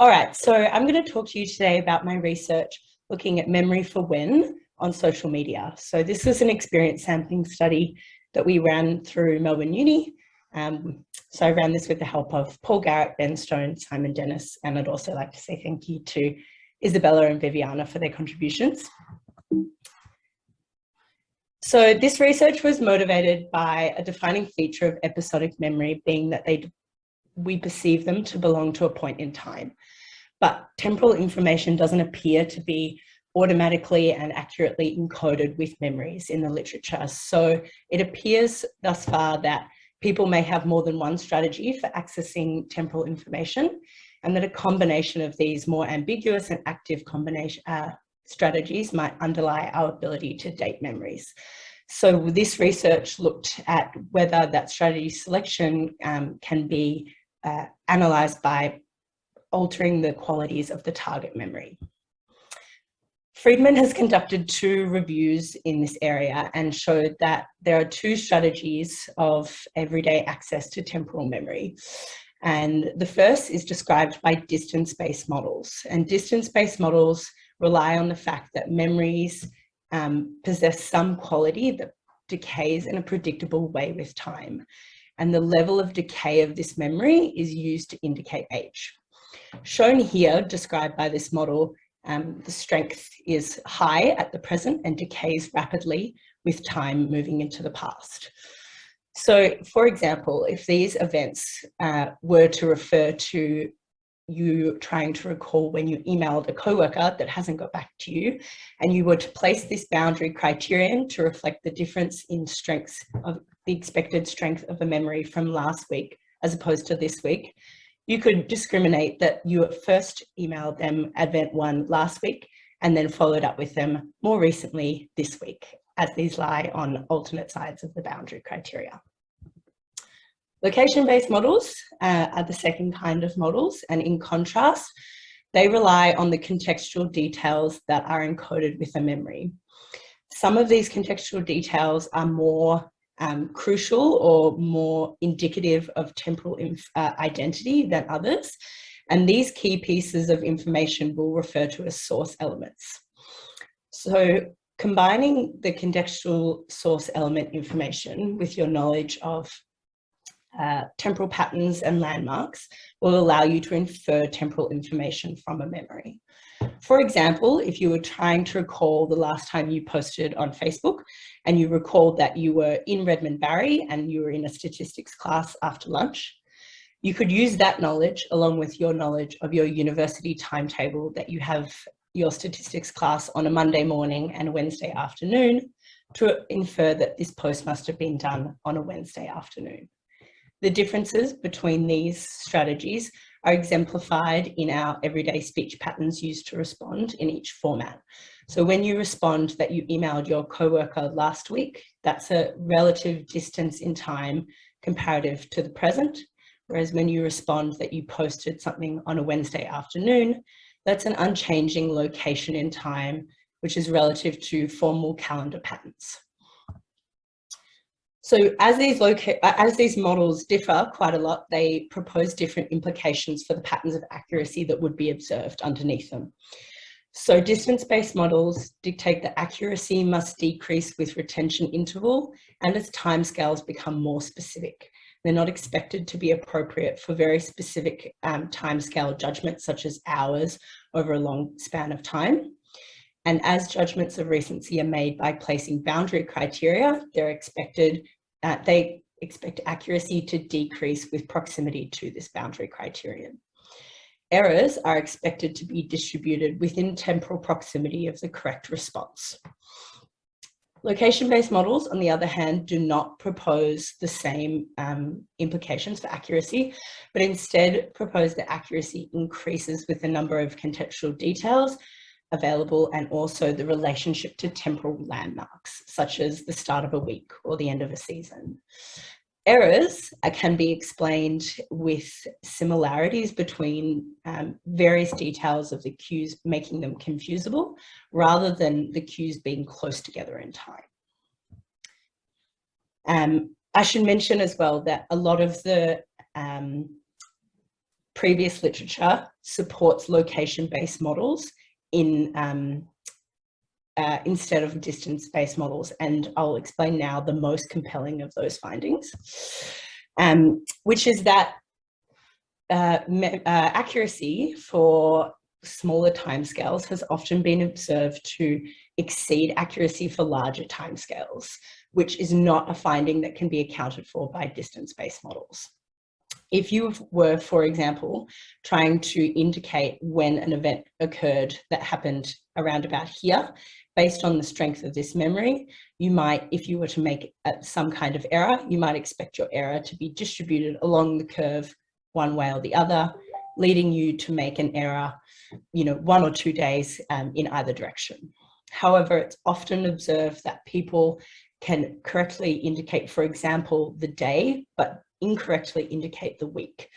All right, so I'm going to talk to you today about my research looking at memory for when on social media. So this is an experience sampling study that we ran through Melbourne Uni. So I ran this with the help of Paul Garrett, Ben Stone, Simon Dennis, and I'd also like to say thank you to Isabella and Viviana for their contributions. So this research was motivated by a defining feature of episodic memory being that we perceive them to belong to a point in time. But temporal information doesn't appear to be automatically and accurately encoded with memories in the literature. So it appears thus far that people may have more than one strategy for accessing temporal information, and that a combination of these more ambiguous and active strategies might underlie our ability to date memories. So this research looked at whether that strategy selection can be analysed by altering the qualities of the target memory. Friedman has conducted 2 reviews in this area and showed that there are 2 strategies of everyday access to temporal memory. And the first is described by distance-based models. And distance-based models rely on the fact that memories possess some quality that decays in a predictable way with time. And the level of decay of this memory is used to indicate age. Shown here, described by this model, the strength is high at the present and decays rapidly with time moving into the past. So, for example, if these events were to refer to you trying to recall when you emailed a coworker that hasn't got back to you, and you were to place this boundary criterion to reflect the difference in strengths of the expected strength of a memory from last week as opposed to this week, you could discriminate that you at first emailed them event 1 last week and then followed up with them more recently this week, as these lie on alternate sides of the boundary criteria. Location-based models are the second kind of models, and in contrast, they rely on the contextual details that are encoded with a memory. Some of these contextual details are more crucial or more indicative of temporal identity than others, and these key pieces of information will refer to as source elements. So combining the contextual source element information with your knowledge of temporal patterns and landmarks will allow you to infer temporal information from a memory. For example, if you were trying to recall the last time you posted on Facebook and you recalled that you were in Redmond Barry and you were in a statistics class after lunch, you could use that knowledge along with your knowledge of your university timetable that you have your statistics class on a Monday morning and a Wednesday afternoon to infer that this post must have been done on a Wednesday afternoon. The differences between these strategies are exemplified in our everyday speech patterns used to respond in each format. So when you respond that you emailed your coworker last week, that's a relative distance in time comparative to the present. Whereas when you respond that you posted something on a Wednesday afternoon, that's an unchanging location in time, which is relative to formal calendar patterns. So as these models differ quite a lot, they propose different implications for the patterns of accuracy that would be observed underneath them. So distance-based models dictate that accuracy must decrease with retention interval and as timescales become more specific. They're not expected to be appropriate for very specific timescale judgments such as hours over a long span of time. And as judgments of recency are made by placing boundary criteria, they expect accuracy to decrease with proximity to this boundary criterion. Errors are expected to be distributed within temporal proximity of the correct response. Location-based models, on the other hand, do not propose the same implications for accuracy, but instead propose that accuracy increases with the number of contextual details available and also the relationship to temporal landmarks, such as the start of a week or the end of a season. Errors can be explained with similarities between various details of the cues, making them confusable, rather than the cues being close together in time. I should mention as well that a lot of the previous literature supports location-based models in instead of distance-based models, and I'll explain now the most compelling of those findings, which is that accuracy for smaller timescales has often been observed to exceed accuracy for larger timescales, which is not a finding that can be accounted for by distance-based models. If you were, for example, trying to indicate when an event occurred that happened around about here, based on the strength of this memory, you might, if you were to make some kind of error, you might expect your error to be distributed along the curve one way or the other, leading you to make an error, 1 or 2 days in either direction. However, it's often observed that people can correctly indicate, for example, the day, but incorrectly indicate the week,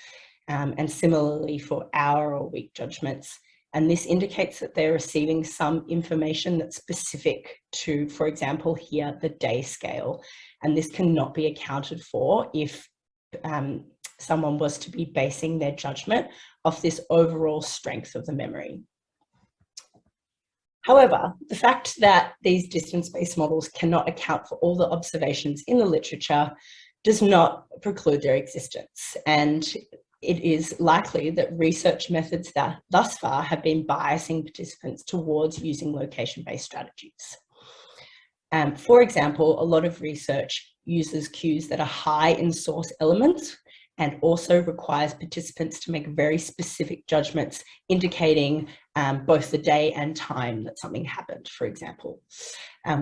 and similarly for hour or week judgments. And this indicates that they're receiving some information that's specific to, for example, here, the day scale. And this cannot be accounted for if someone was to be basing their judgment off this overall strength of the memory. However, the fact that these distance-based models cannot account for all the observations in the literature does not preclude their existence. And it is likely that research methods that thus far have been biasing participants towards using location-based strategies. For example, a lot of research uses cues that are high in source elements and also requires participants to make very specific judgments indicating both the day and time that something happened, for example,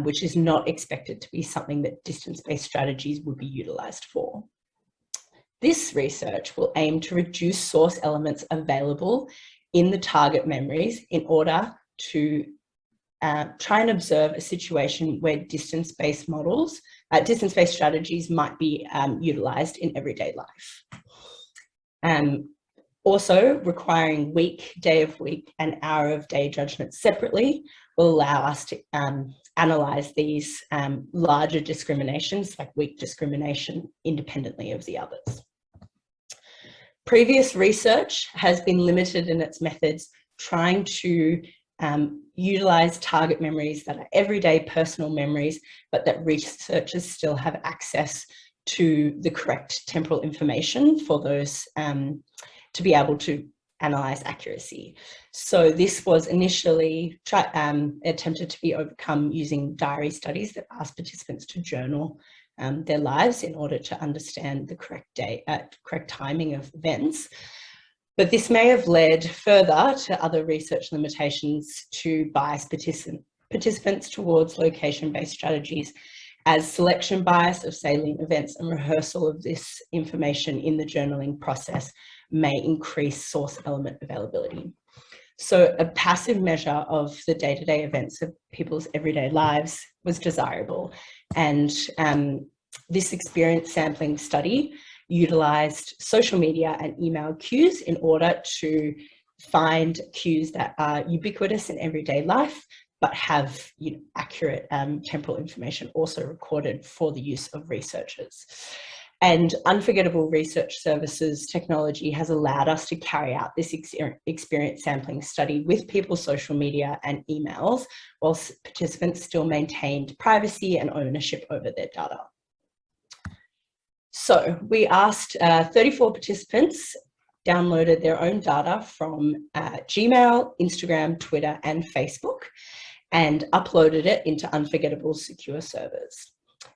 which is not expected to be something that distance-based strategies would be utilized for. This research will aim to reduce source elements available in the target memories in order to try and observe a situation where distance-based strategies might be utilized in everyday life. Also, requiring week, day of week, and hour of day judgments separately will allow us to analyze these larger discriminations, like week discrimination, independently of the others. Previous research has been limited in its methods, trying to utilize target memories that are everyday personal memories, but that researchers still have access to the correct temporal information for those to be able to analyze accuracy. So this was initially attempted to be overcome using diary studies that asked participants to journal their lives in order to understand the correct timing of events. But this may have led further to other research limitations to bias participants towards location-based strategies, as selection bias of salient events and rehearsal of this information in the journaling process may increase source element availability. So a passive measure of the day-to-day events of people's everyday lives was desirable. And this experience sampling study utilized social media and email cues in order to find cues that are ubiquitous in everyday life, but have accurate temporal information also recorded for the use of researchers. And Unforgettable Research Services technology has allowed us to carry out this experience sampling study with people's social media and emails, whilst participants still maintained privacy and ownership over their data. So we asked 34 participants, downloaded their own data from Gmail, Instagram, Twitter, and Facebook, and uploaded it into Unforgettable's secure servers.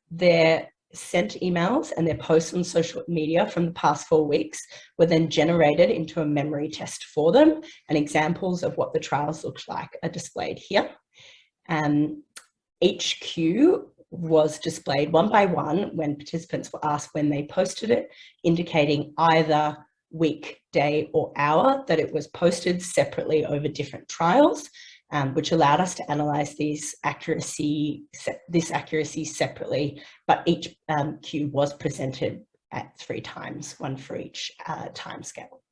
Their sent emails and their posts on social media from the past 4 weeks were then generated into a memory test for them, and examples of what the trials looked like are displayed here. Each cue was displayed one by one when participants were asked when they posted it, indicating either week, day, or hour that it was posted separately over different trials, which allowed us to analyze this accuracy separately, but each cue was presented at 3 times, one for each time scale.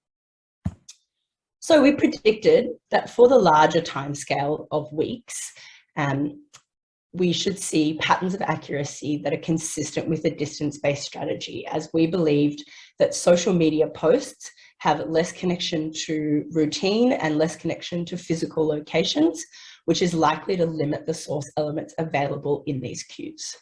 So we predicted that for the larger time scale of weeks, we should see patterns of accuracy that are consistent with a distance-based strategy, as we believed that social media posts have less connection to routine and less connection to physical locations, which is likely to limit the source elements available in these queues.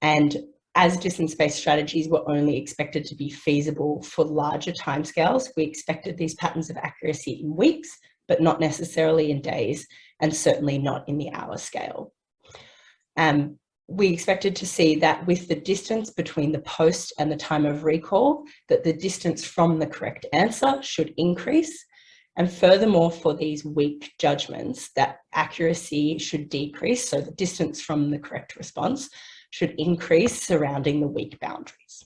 And as distance-based strategies were only expected to be feasible for larger timescales, we expected these patterns of accuracy in weeks, but not necessarily in days, and certainly not in the hour scale. We expected to see that with the distance between the post and the time of recall, that the distance from the correct answer should increase. And furthermore, for these weak judgments, that accuracy should decrease. So the distance from the correct response should increase surrounding the weak boundaries.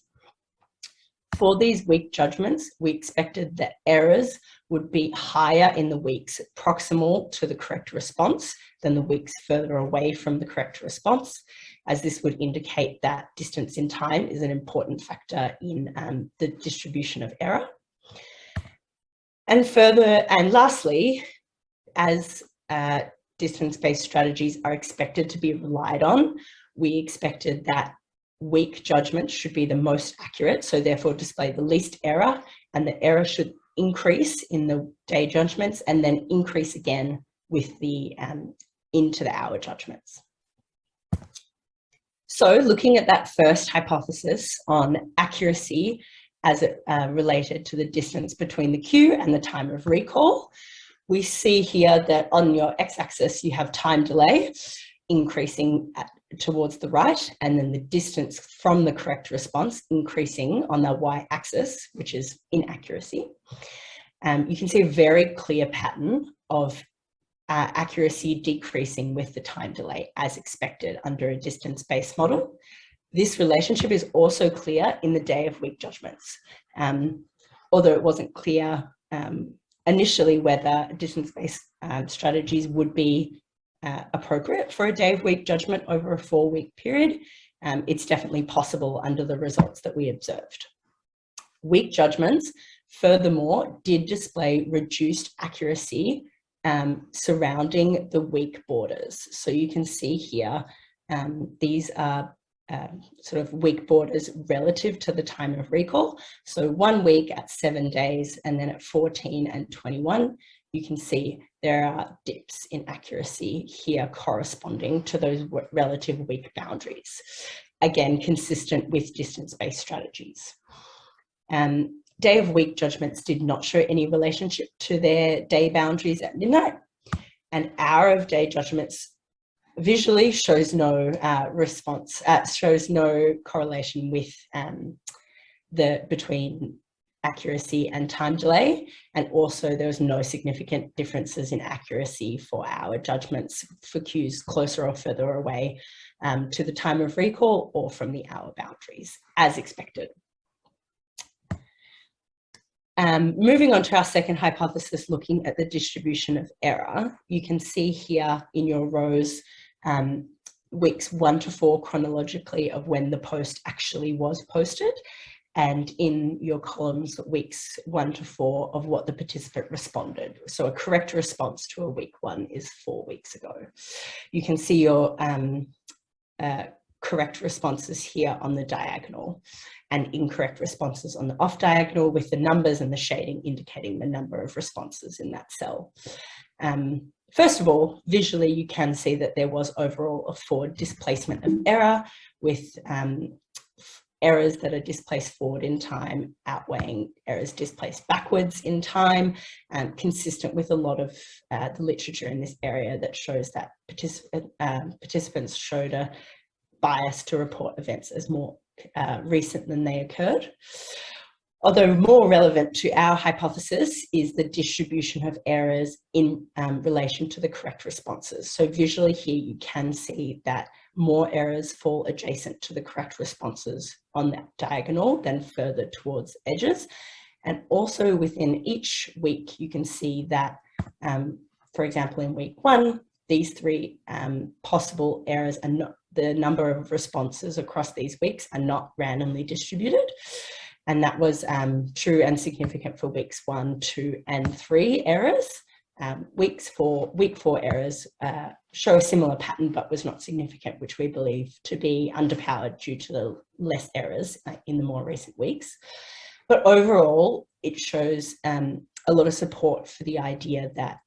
For these weak judgments, we expected that errors would be higher in the weeks proximal to the correct response than the weeks further away from the correct response, as this would indicate that distance in time is an important factor in the distribution of error. And further, and lastly, as distance-based strategies are expected to be relied on, we expected that weak judgments should be the most accurate, so therefore display the least error, and the error should increase in the day judgments and then increase again with the into the hour judgments. So looking at that first hypothesis on accuracy as it related to the distance between the queue and the time of recall, we see here that on your x-axis you have time delay increasing towards the right, and then the distance from the correct response increasing on the y-axis, which is inaccuracy. You can see a very clear pattern of accuracy decreasing with the time delay as expected under a distance-based model. This relationship is also clear in the day of week judgments, although it wasn't clear initially whether distance-based strategies would be appropriate for a day of week judgment over a 4-week period. It's definitely possible under the results that we observed. Weak judgments, furthermore, did display reduced accuracy surrounding the weak borders. So you can see here, these are sort of weak borders relative to the time of recall. So 1 week at 7 days, and then at 14 and 21, you can see there are dips in accuracy here corresponding to those relative weak boundaries. Again, consistent with distance-based strategies. Day of week judgments did not show any relationship to their day boundaries at midnight, and hour of day judgments visually shows no shows no correlation with between accuracy and time delay, and also there was no significant differences in accuracy for hour judgments for queues closer or further away to the time of recall or from the hour boundaries, as expected. Moving on to our second hypothesis, looking at the distribution of error, you can see here in your rows weeks 1 to 4 chronologically of when the post actually was posted, and in your columns weeks 1 to 4 of what the participant responded. So a correct response to a week 1 is 4 weeks ago. You can see your correct responses here on the diagonal, and incorrect responses on the off diagonal, with the numbers and the shading indicating the number of responses in that cell. First of all, visually you can see that there was overall a forward displacement of error, with errors that are displaced forward in time outweighing errors displaced backwards in time, consistent with a lot of the literature in this area that shows that participants showed a bias to report events as more recent than they occurred. Although more relevant to our hypothesis is the distribution of errors in relation to the correct responses. So visually here you can see that more errors fall adjacent to the correct responses on that diagonal than further towards edges. And also within each week you can see that, for example, in week 1, these 3 possible errors are not, the number of responses across these weeks are not randomly distributed. And that was true and significant for weeks 1, 2, and 3 errors. Week 4 errors show a similar pattern, but was not significant, which we believe to be underpowered due to the less errors in the more recent weeks. But overall, it shows a lot of support for the idea that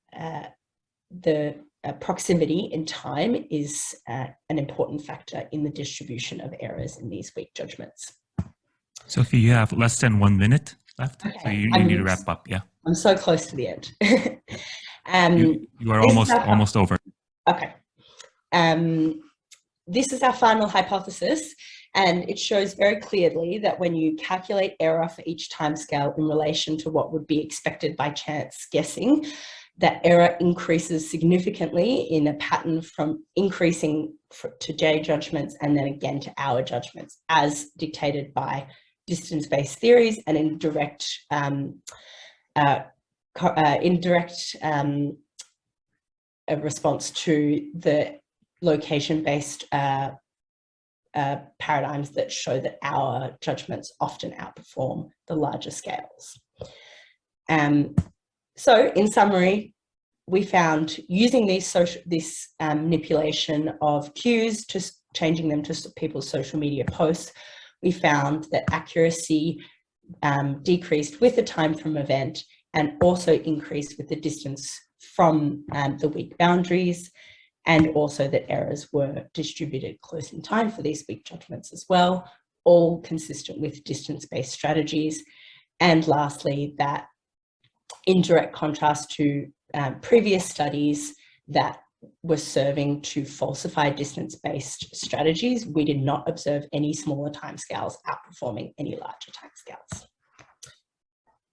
the proximity in time is an important factor in the distribution of errors in these weak judgments. Sophie, you have less than 1 minute left, okay. so you need to wrap up. Yeah, I'm so close to the end. you are almost over. Okay. This is our final hypothesis, and it shows very clearly that when you calculate error for each timescale in relation to what would be expected by chance guessing, that error increases significantly in a pattern from increasing to J judgments and then again to hour judgments, as dictated by distance-based theories and indirect response to the location-based paradigms that show that our judgments often outperform the larger scales. So in summary, we found using this manipulation of cues, to changing them to people's social media posts, we found that accuracy decreased with the time from event and also increased with the distance from the weak boundaries, and also that errors were distributed close in time for these weak judgments as well, all consistent with distance-based strategies. And lastly, that in direct contrast to previous studies that were serving to falsify distance-based strategies, we did not observe any smaller timescales outperforming any larger timescales.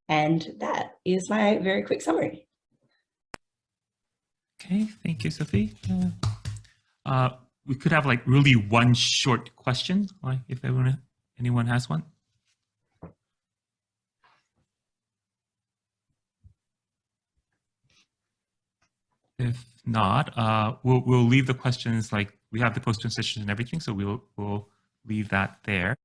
And that is my very quick summary. Okay, thank you, Sophie. We could have like really one short question, like if anyone has one. If not, we'll leave the questions, like we have the post-transition and everything, so we'll leave that there.